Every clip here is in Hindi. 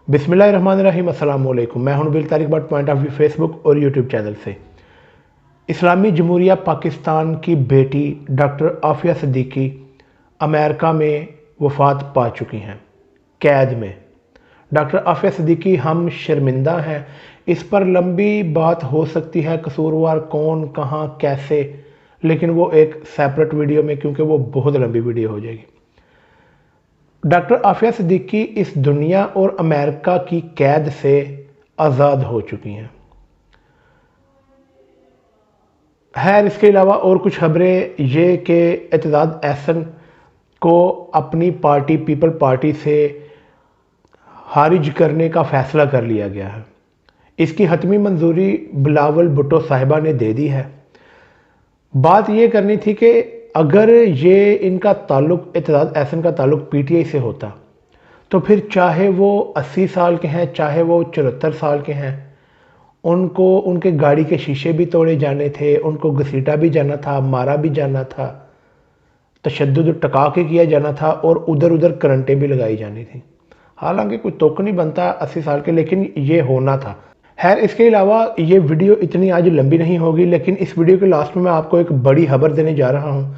बिस्मिल्लाहिर्रहमानिर्रहीम, अस्सलाम वालेकुम। मैं हूं Nabeel Tariq but point of view Facebook और यूट्यूब चैनल से। इस्लामी जमहूरिया पाकिस्तान की बेटी डॉक्टर आफिया सिद्दीकी अमेरिका में वफ़ात पा चुकी हैं, कैद में। डॉक्टर आफिया सिद्दीकी हम शर्मिंदा हैं। इस पर लंबी बात हो सकती है, कसूरवार कौन, कहाँ, कैसे, लेकिन वो एक सेपरेट वीडियो में, क्योंकि वो बहुत लंबी वीडियो हो जाएगी। डॉक्टर आफिया सिद्दीकी इस दुनिया और अमेरिका की कैद से आज़ाद हो चुकी हैं। खैर, इसके अलावा और कुछ खबरें ये कि एतजाज़ एहसन को अपनी पार्टी पीपल पार्टी से खारिज करने का फ़ैसला कर लिया गया है। इसकी हतमी मंजूरी बिलावल भुट्टो साहिबा ने दे दी है। बात ये करनी थी कि अगर ये इनका ताल्लुक, एतजाज़ एहसन का ताल्लुक पीटीआई से होता, तो फिर चाहे वो 80 साल के हैं, चाहे वो 74 साल के हैं, उनको उनके गाड़ी के शीशे भी तोड़े जाने थे, उनको घसीटा भी जाना था, मारा भी जाना था, तशद्दुद टका के किया जाना था और उधर उधर करंटें भी लगाई जानी थी। हालांकि कोई तुक नहीं बनता 80 साल के, लेकिन ये होना था। खैर, इसके अलावा ये वीडियो इतनी आज लंबी नहीं होगी, लेकिन इस वीडियो के लास्ट में मैं आपको एक बड़ी खबर देने जा रहा हूँ।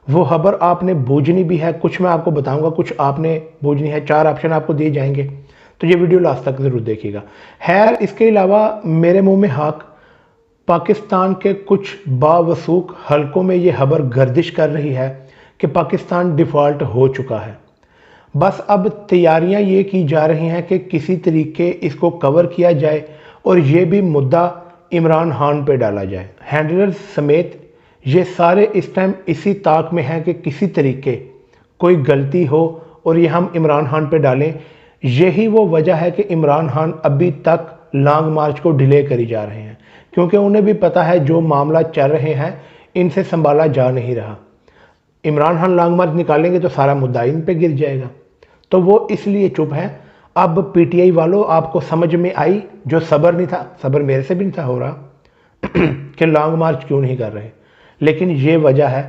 वो खबर आपने बूझनी भी है, कुछ मैं आपको बताऊंगा, कुछ आपने बूझनी है। 4 ऑप्शन आपको दिए जाएंगे, तो ये वीडियो लास्ट तक ज़रूर देखिएगा। खैर, इसके अलावा मेरे मुंह में हक, पाकिस्तान के कुछ बावसूख हलकों में ये खबर गर्दिश कर रही है कि पाकिस्तान डिफ़ॉल्ट हो चुका है। बस अब तैयारियां ये की जा रही हैं कि किसी तरीके इसको कवर किया जाए और ये भी मुद्दा इमरान खान पे डाला जाए। हैंडलर्स समेत ये सारे इस टाइम इसी ताक में हैं कि किसी तरीके कोई गलती हो और ये हम इमरान खान पे डालें। यही वो वजह है कि इमरान खान अभी तक लॉन्ग मार्च को डिले करी जा रहे हैं, क्योंकि उन्हें भी पता है जो मामला चल रहे हैं इनसे संभाला जा नहीं रहा। इमरान खान लॉन्ग मार्च निकालेंगे तो सारा मुद्दा इन पे गिर जाएगा, तो वो इसलिए चुप हैं। अब पीटीआई वालों, आपको समझ में आई जो सब्र नहीं था, सब्र मेरे से भी नहीं था हो रहा कि लॉन्ग मार्च क्यों नहीं कर रहे, लेकिन ये वजह है।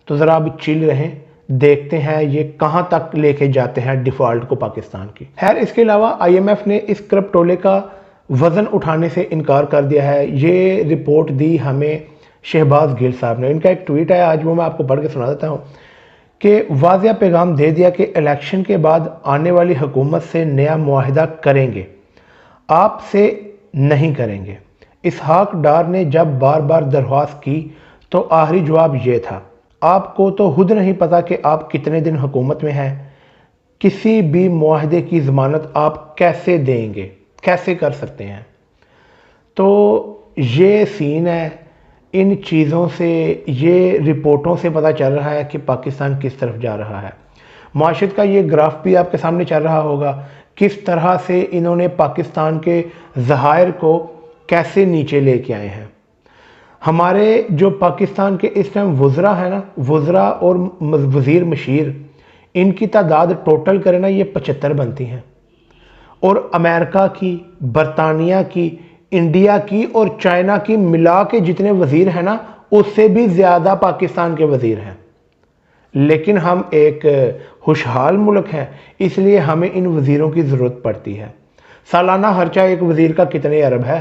तो ज़रा अब चिल रहें, देखते हैं ये कहां तक लेके जाते हैं डिफ़ॉल्ट को पाकिस्तान की। खैर, इसके अलावा आईएमएफ ने इस क्रिप्टोले का वज़न उठाने से इनकार कर दिया है। ये रिपोर्ट दी हमें शहबाज गिल साहब ने। इनका एक ट्वीट है, आज वो मैं आपको पढ़ के सुना देता हूँ कि वाज़िया पैगाम दे दिया कि इलेक्शन के बाद आने वाली हुकूमत से नया मुआहिदा करेंगे, आपसे नहीं करेंगे। इसहाक डार ने जब बार बार दरख्वास्त की तो आखिरी जवाब ये था, आपको तो खुद नहीं पता कि आप कितने दिन हुकूमत में हैं, किसी भी मुआहिदे की ज़मानत आप कैसे देंगे, कैसे कर सकते हैं। तो ये सीन है। इन चीज़ों से, ये रिपोर्टों से पता चल रहा है कि पाकिस्तान किस तरफ जा रहा है। माशरत का ये ग्राफ भी आपके सामने चल रहा होगा, किस तरह से इन्होंने पाकिस्तान के ज़हायर को कैसे नीचे लेके आए हैं। हमारे जो पाकिस्तान के इस टाइम वज़रा है ना, वज़रा और वज़ीर मशीर, इनकी तादाद टोटल करें ना, ये 75 बनती हैं। और अमेरिका की, बरतानिया की, इंडिया की और चाइना की मिला के जितने वज़ीर हैं ना, उससे भी ज़्यादा पाकिस्तान के वज़ीर हैं। लेकिन हम एक खुशहाल मुल्क हैं, इसलिए हमें इन वज़ीरों की ज़रूरत पड़ती है। सालाना खर्चा एक वज़ीर का कितने अरब है।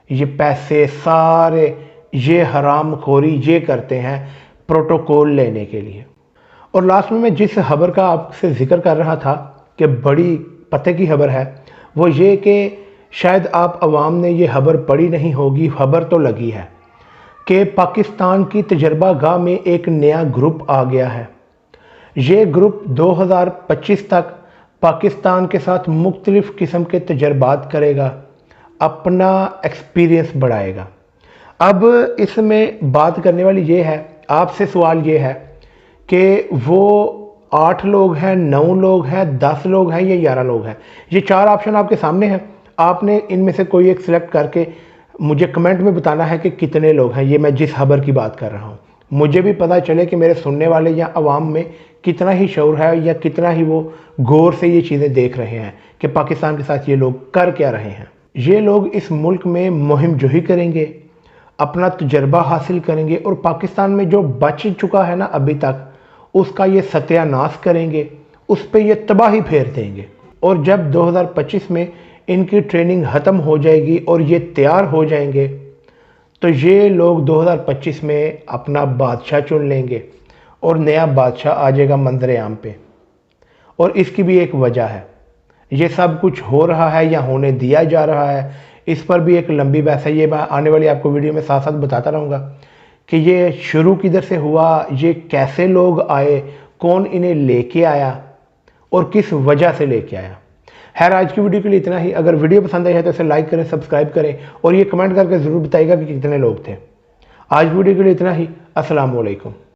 ये पैसे सारे ये हराम खोरी ये करते हैं प्रोटोकॉल लेने के लिए। और लास्ट में मैं जिस खबर का आपसे जिक्र कर रहा था कि बड़ी पते की खबर है, वो ये कि शायद आप अवाम ने ये खबर पढ़ी नहीं होगी, खबर तो लगी है कि पाकिस्तान की तजर्बा गाह में एक नया ग्रुप आ गया है। ये ग्रुप 2025 तक पाकिस्तान के साथ मुख्तलिफ़ किस्म के तजर्बात करेगा, अपना एक्सपीरियंस बढ़ाएगा। अब इसमें बात करने वाली ये है, आपसे सवाल ये है कि वो 8 लोग हैं, 9 लोग हैं, 10 लोग हैं या 11 लोग हैं। ये 4 ऑप्शन आपके सामने हैं। आपने इनमें से कोई एक सिलेक्ट करके मुझे कमेंट में बताना है कि कितने लोग हैं। ये मैं जिस खबर की बात कर रहा हूँ, मुझे भी पता चले कि मेरे सुनने वाले या अवाम में कितना ही शऊर है या कितना ही वो गौर से ये चीज़ें देख रहे हैं कि पाकिस्तान के साथ ये लोग कर क्या रहे हैं। ये लोग इस मुल्क में मुहिम जोही करेंगे, अपना तजर्बा हासिल करेंगे और पाकिस्तान में जो बच चुका है ना अभी तक, उसका ये सत्यानाश करेंगे, उस पर ये तबाही फेर देंगे। और जब 2025 में इनकी ट्रेनिंग ख़त्म हो जाएगी और ये तैयार हो जाएंगे तो ये लोग 2025 में अपना बादशाह चुन लेंगे और नया बादशाह आ जाएगा मंजर आम पे। और इसकी भी एक वजह है, ये सब कुछ हो रहा है या होने दिया जा रहा है, इस पर भी एक लंबी बहस है। ये मैं आने वाली आपको वीडियो में साथ साथ बताता रहूँगा कि ये शुरू किधर से हुआ, ये कैसे लोग आए, कौन इन्हें लेके आया और किस वजह से लेके आया। खैर आज की वीडियो के लिए इतना ही। अगर वीडियो पसंद आई है तो इसे लाइक करें, सब्सक्राइब करें और ये कमेंट करके ज़रूर बताइएगा कि कितने लोग थे। आज वीडियो के लिए इतना ही। अस्सलाम वालेकुम।